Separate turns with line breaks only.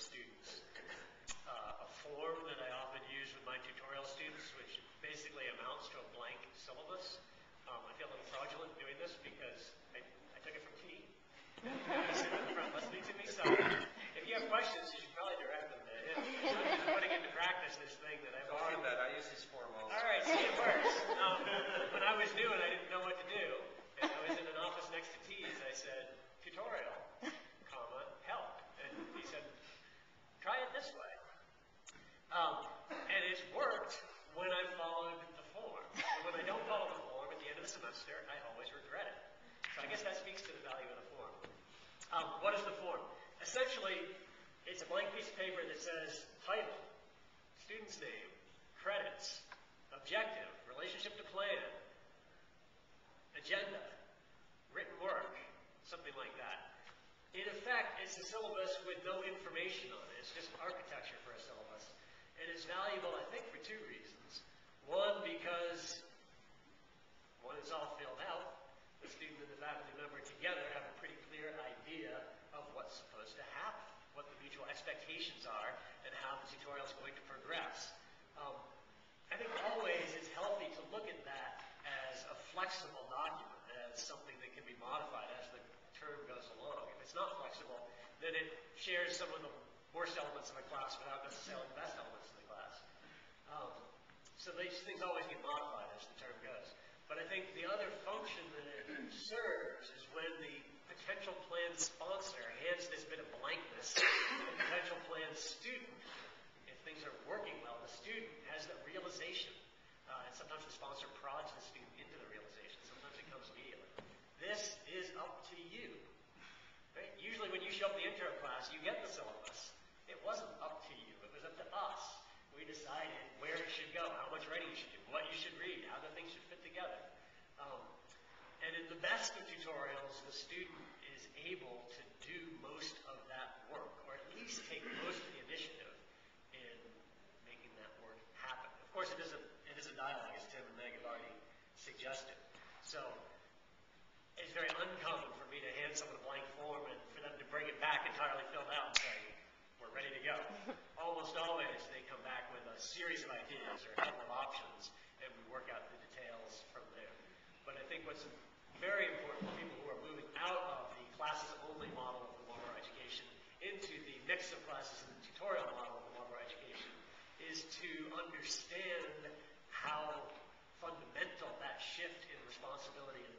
students. A form that I often use with my tutorial students, which basically amounts to a blank syllabus. I feel a little fraudulent doing this because I took it from T. He's sitting in the front listening to me, so if you have questions, you should probably direct them to him. I'm putting into practice this thing that I've
Don't that. I use his form also.
All right, see, it works. When I was new and I didn't know what to do, and I was in an office next to T's, I said, tutorial, comma, help. And he said, try it this way. And it's worked when I followed the form. And when I don't follow the form at the end of the semester, I always regret it. So I guess that speaks to the value of the form. What is the form? Essentially, it's a blank piece of paper that says title, student's name, credits, objective, relationship to plan, agenda, written work, something like that. In effect, it's a syllabus with no information on it. It's just architecture for a syllabus. And it's valuable, I think, for two reasons. One, because when it's all filled out, the student and the faculty member together have a pretty clear idea of what's supposed to happen, what the mutual expectations are, and how the tutorial is going to progress. I think always it's healthy to look at that as a flexible document, as something that can be modified as the term goes along. If it's not flexible, then it shares some of the worst elements of a class without necessarily the best elements of the class. So these things always get modified as the term goes. But I think the other function that it serves is when the potential plan sponsor hands this bit of blankness to the potential plan student. If things are working well, the student has that realization. And sometimes the sponsor prods the student into the realization. Sometimes it comes immediately. This is up to you. Right? Usually when you show up in the intro class, you get the syllabus. It wasn't up to you. It was up to us. We decided where it should go, how much writing you should do, what you should read, how the things should fit together. And in the best of tutorials, the student is able to do most of that work, or at least take most of the initiative in making that work happen. Of course, it is a dialogue, as Tim and Meg have already suggested. So it's very uncommon for me to hand someone a blank form and for them to bring it back entirely filled out and say, we're ready to go. Almost always they come back with a series of ideas or a couple of options, and we work out the details from there. But I think what's very important for people who are moving out of the classes-only model of the Marlboro education into the mix of classes and the tutorial model of the Marlboro education is to understand how fundamental that shift in responsibility and